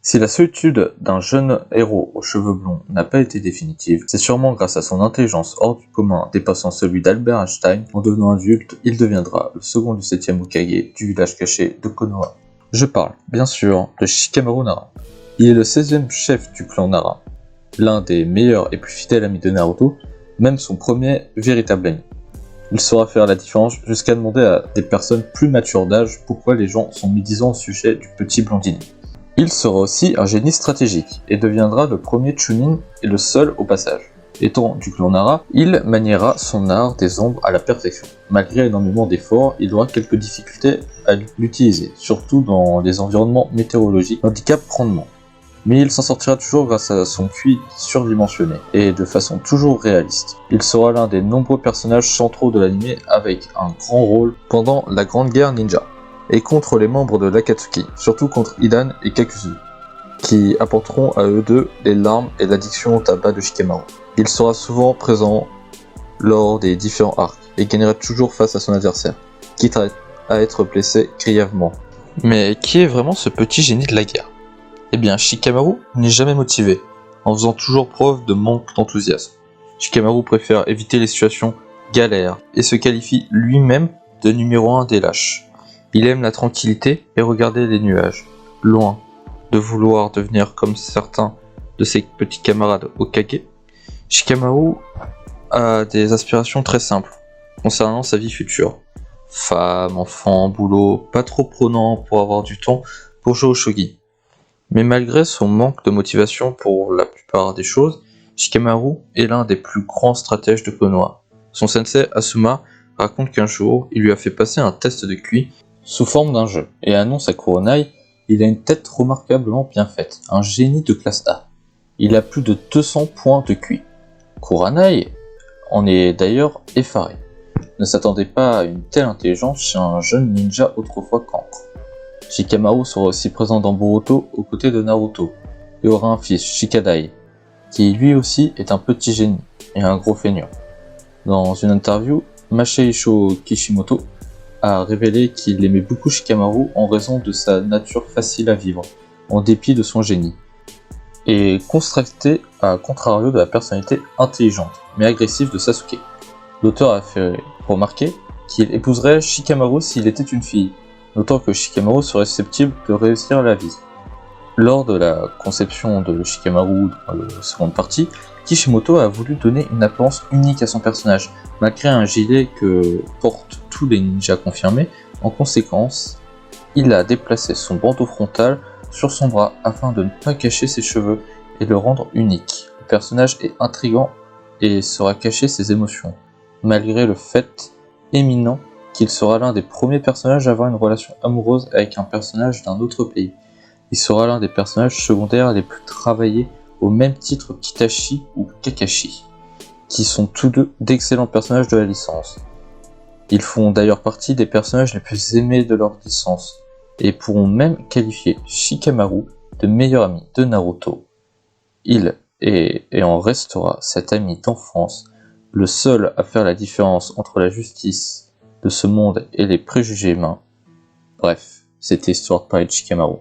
Si la solitude d'un jeune héros aux cheveux blonds n'a pas été définitive, c'est sûrement grâce à son intelligence hors du commun dépassant celui d'Albert Einstein. En devenant adulte, il deviendra le second du 7e Hokage du village caché de Konoha. Je parle, bien sûr, de Shikamaru Nara. Il est le 16e chef du clan Nara, l'un des meilleurs et plus fidèles amis de Naruto, même son premier véritable ami. Il saura faire la différence jusqu'à demander à des personnes plus matures d'âge pourquoi les gens sont médisants au sujet du petit blondine. Il sera aussi un génie stratégique et deviendra le premier Chunin et le seul au passage. Étant du clan Nara, il maniera son art des ombres à la perfection. Malgré énormément d'efforts, il aura quelques difficultés à l'utiliser, surtout dans les environnements météorologiques, handicap grandement. Mais il s'en sortira toujours grâce à son QI surdimensionné, et de façon toujours réaliste. Il sera l'un des nombreux personnages centraux de l'anime avec un grand rôle pendant la Grande Guerre Ninja, et contre les membres de l'Akatsuki, surtout contre Hidan et Kakuzu, qui apporteront à eux deux les larmes et l'addiction au tabac de Shikamaru. Il sera souvent présent lors des différents arcs, et gagnerait toujours face à son adversaire, quitte à être blessé grièvement. Mais qui est vraiment ce petit génie de la guerre ? Eh bien, Shikamaru n'est jamais motivé, en faisant toujours preuve de manque d'enthousiasme. Shikamaru préfère éviter les situations galères, et se qualifie lui-même de numéro 1 des lâches. Il aime la tranquillité et regarder les nuages, loin de vouloir devenir comme certains de ses petits camarades Hokage. Shikamaru a des aspirations très simples concernant sa vie future. Femme, enfant, boulot, pas trop prenant pour avoir du temps pour jouer au shogi. Mais malgré son manque de motivation pour la plupart des choses, Shikamaru est l'un des plus grands stratèges de Konoha. Son sensei Asuma raconte qu'un jour, il lui a fait passer un test de QI sous forme d'un jeu, et annonce à Kuronai: il a une tête remarquablement bien faite, un génie de classe A. Il a plus de 200 points de QI. Kuronai en est d'ailleurs effaré. Ne s'attendait pas à une telle intelligence chez un jeune ninja autrefois cancre. Shikamaru sera aussi présent dans Boruto aux côtés de Naruto, et aura un fils, Shikadai, qui lui aussi est un petit génie, et un gros feignant. Dans une interview, Masahiro Kishimoto a révélé qu'il aimait beaucoup Shikamaru en raison de sa nature facile à vivre, en dépit de son génie, et contrasté à contrario de la personnalité intelligente, mais agressive de Sasuke. L'auteur a fait remarquer qu'il épouserait Shikamaru s'il était une fille, notant que Shikamaru serait susceptible de réussir la vie. Lors de la conception de Shikamaru dans la seconde partie, Kishimoto a voulu donner une apparence unique à son personnage, malgré un gilet que portent tous les ninjas confirmés. En conséquence, il a déplacé son bandeau frontal sur son bras afin de ne pas cacher ses cheveux et le rendre unique. Le personnage est intriguant et saura cacher ses émotions, malgré le fait éminent qu'il sera l'un des premiers personnages à avoir une relation amoureuse avec un personnage d'un autre pays. Il sera l'un des personnages secondaires les plus travaillés, au même titre qu'Itachi ou Kakashi, qui sont tous deux d'excellents personnages de la licence. Ils font d'ailleurs partie des personnages les plus aimés de leur licence, et pourront même qualifier Shikamaru de meilleur ami de Naruto. Il est et en restera cet ami d'enfance, le seul à faire la différence entre la justice de ce monde et les préjugés humains. Bref, c'était histoire de parler de Shikamaru.